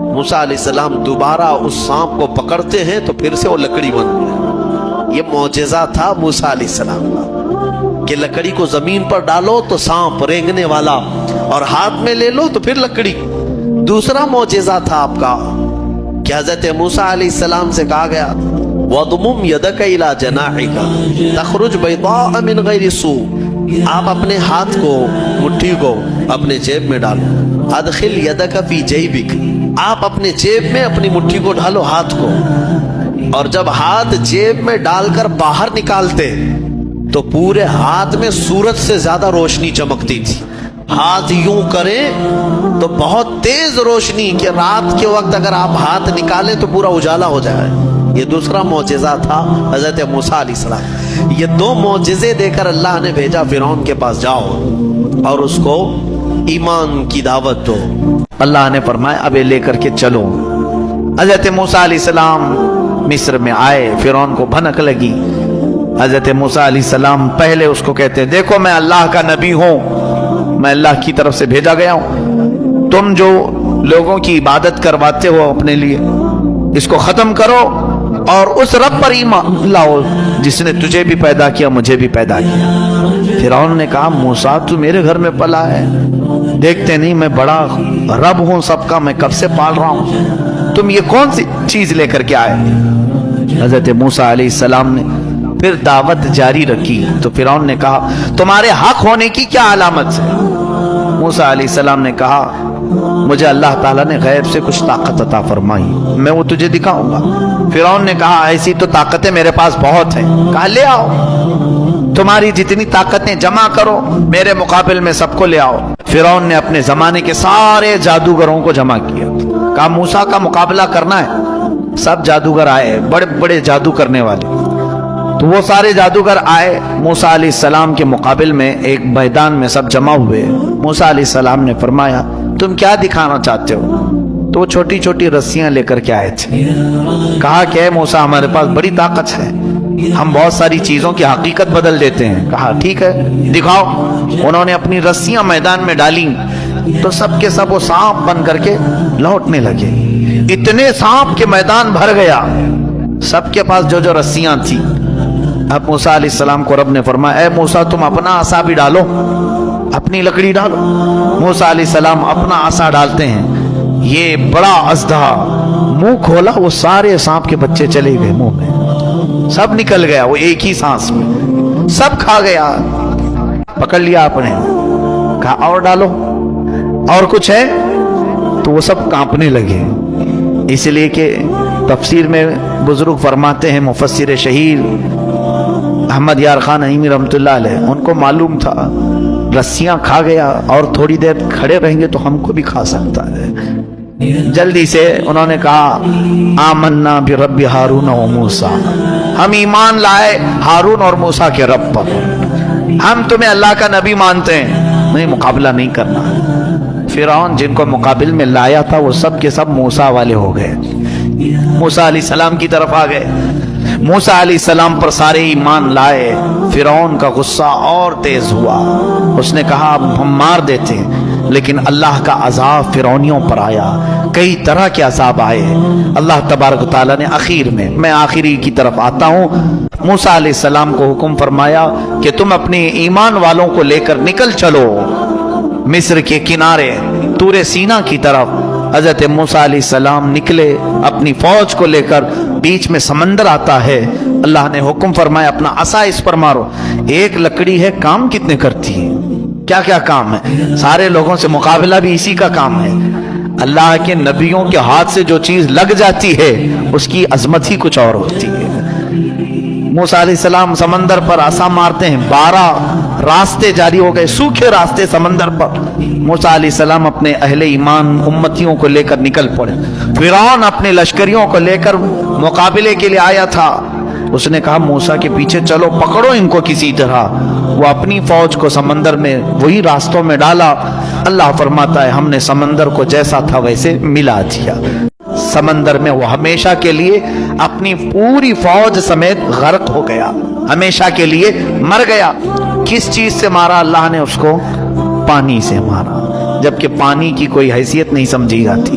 موسیٰ علیہ السلام دوبارہ اس سانپ کو پکڑتے ہیں تو پھر سے وہ لکڑی بن گیا۔ یہ معجزہ تھا موسیٰ علیہ السلام کا کہ لکڑی کو زمین پر ڈالو تو سانپ رینگنے والا، اور ہاتھ میں لے لو تو پھر لکڑی۔ دوسرا معجزہ تھا آپ کا کہ حضرت موسیٰ علیہ السلام سے کہا گیا وَضْمُمْ يَدَكَ إِلَى جَنَاحِكَ تَخْرُجْ بَيْضَاءَ مِنْ غَيْرِ سُوءٍ، آپ اپنے ہاتھ کو، مٹھی کو اپنے جیب میں ڈالو۔ اَدْخِلْ يَدَكَ فِي جَيْبِكَ، آپ اپنے جیب میں اپنی مٹھی کو ڈالو، ہاتھ کو، اور جب ہاتھ جیب میں ڈال کر باہر نکالتے تو پورے ہاتھ میں سورج سے زیادہ روشنی چمکتی تھی۔ ہاتھ یوں کریں تو بہت تیز روشنی کہ رات کے وقت اگر آپ ہاتھ نکالیں تو پورا اجالا ہو جائے۔ یہ دوسرا معجزہ تھا حضرت موسیٰ علیہ السلام۔ یہ دو معجزے دے کر اللہ نے بھیجا فرعون کے پاس، جاؤ اور اس کو ایمان کی دعوت دو۔ اللہ نے فرمایا اب لے کر کے چلو۔ حضرت موسیٰ علیہ السلام مصر میں آئے، فرعون کو بھنک لگی۔ حضرت موسیٰ علیہ السلام پہلے اس کو کہتے ہیں دیکھو میں اللہ کا نبی ہوں، میں اللہ کی طرف سے بھیجا گیا ہوں، تم جو لوگوں کی عبادت کرواتے ہو اپنے لیے اس کو ختم کرو اور اس رب پر ایمان لاؤ جس نے تجھے بھی پیدا کیا مجھے بھی پیدا کیا۔ فرعون نے کہا موسیٰ تو میرے گھر میں پلا ہے، دیکھتے نہیں میں بڑا رب ہوں سب کا، میں کب سے پال رہا ہوں، تم یہ کون سی چیز لے کر کے آئے؟ حضرت موسیٰ علیہ السلام نے پھر دعوت جاری رکھی تو فرعون نے کہا تمہارے حق ہونے کی کیا علامت ہے؟ موسیٰ علیہ السلام نے کہا مجھے اللہ تعالیٰ نے غیب سے کچھ طاقت عطا فرمائی، میں وہ تجھے دکھاؤں گا۔ فرعون نے کہا ایسی تو طاقتیں میرے پاس بہت ہیں۔ کہا لے آؤ، تمہاری جتنی طاقتیں جمع کرو میرے مقابل میں سب کو لے آؤ۔ فرعون نے اپنے زمانے کے سارے جادوگروں کو جمع کیا، کہا موسیٰ کا مقابلہ کرنا ہے۔ سب جادوگر آئے، بڑے بڑے جادو کرنے والے، تو وہ سارے جادوگر آئے موسیٰ علیہ السلام کے مقابل میں ایک میدان میں سب جمع ہوئے۔ موسیٰ علیہ السلام نے فرمایا تم کیا دکھانا چاہتے ہو؟ تو وہ چھوٹی چھوٹی رسیاں لے کر کے آئے تھے۔ کہا کہ اے موسیٰ ہمارے پاس بڑی طاقت ہے، ہم بہت ساری چیزوں کی حقیقت بدل دیتے ہیں۔ کہا ٹھیک ہے دکھاؤ۔ انہوں نے اپنی رسیاں میدان میں ڈالیں تو سب کے سب وہ سانپ بن کر کے لوٹنے لگے۔ اتنے سانپ کے میدان بھر گیا، سب کے پاس جو جو رسیاں تھیں۔ اب موسیٰ علیہ السلام کو رب نے فرمایا اے موسیٰ تم اپنا عصا بھی ڈالو، اپنی لکڑی ڈالو۔ موسیٰ علیہ السلام اپنا عصا ڈالتے ہیں، یہ بڑا اژدہا منہ کھولا، وہ سارے سانپ کے بچے چلے گئے منہ میں، سب نکل گیا وہ ایک ہی سانس میں، سب کھا گیا۔ پکڑ لیا آپ نے، کہا اور ڈالو، اور کچھ ہے؟ تو وہ سب کانپنے لگے۔ اس لیے کہ تفسیر میں بزرگ فرماتے ہیں، مفسر شہیر احمد یار خان نعیمی رحمۃ اللہ علیہ، ان کو معلوم تھا رسیاں کھا گیا اور تھوڑی دیر کھڑے رہیں گے تو ہم کو بھی کھا سکتا ہے۔ جلدی سے انہوں نے کہا آمنا برب ہارون و موسیٰ، ہم ایمان لائے ہارون اور موسیٰ کے رب پر، ہم تمہیں اللہ کا نبی مانتے ہیں، نہیں مقابلہ نہیں کرنا۔ فرعون جن کو مقابل میں لایا تھا وہ سب کے سب موسیٰ والے ہو گئے، موسیٰ علیہ السلام کی طرف آ گئے۔ موسیٰ علیہ السلام پر سارے ایمان لائے۔ فرعون کا غصہ اور تیز ہوا، اس نے کہا اب ہم مار دیتے ہیں، لیکن اللہ کا عذاب فرعونیوں پر آیا، کئی طرح کے عذاب آئے۔ اللہ تبارک و تعالیٰ نے آخر میں آخری کی طرف آتا ہوں، موسیٰ علیہ السلام کو حکم فرمایا کہ تم اپنے ایمان والوں کو لے کر نکل چلو مصر کے کنارے طور سینا کی طرف۔ حضرت موسیٰ علیہ السلام نکلے اپنی فوج کو لے کر، بیچ میں سمندر آتا ہے، اللہ نے حکم فرمایا اپنا عصا اس پر مارو۔ ایک لکڑی ہے، کام کتنے کرتی ہے، کیا کیا کام ہے، سارے لوگوں سے مقابلہ بھی اسی کا کام ہے۔ اللہ کے نبیوں کے ہاتھ سے جو چیز لگ جاتی ہے اس کی عظمت ہی کچھ اور ہوتی ہے۔ موسیٰ علیہ السلام سمندر پر عصا مارتے ہیں، 12 راستے جاری ہو گئے، سوکھے راستے سمندر پر۔ موسیٰ علیہ السلام اپنے اہل ایمان امتیوں کو لے کر نکل پڑے۔ فرعون اپنے لشکریوں کو لے کر مقابلے کے لیے آیا تھا، اس نے کہا موسیٰ کے پیچھے چلو، پکڑو ان کو کسی طرح۔ وہ اپنی فوج کو سمندر میں وہی راستوں میں ڈالا۔ اللہ فرماتا ہے ہم نے سمندر کو جیسا تھا ویسے ملا دیا، سمندر میں وہ ہمیشہ کے لیے اپنی پوری فوج سمیت غرق ہو گیا، ہمیشہ کے لیے مر گیا۔ کس چیز سے مارا اللہ نے اس کو؟ پانی سے مارا، جبکہ پانی کی کوئی حیثیت نہیں سمجھی جاتی،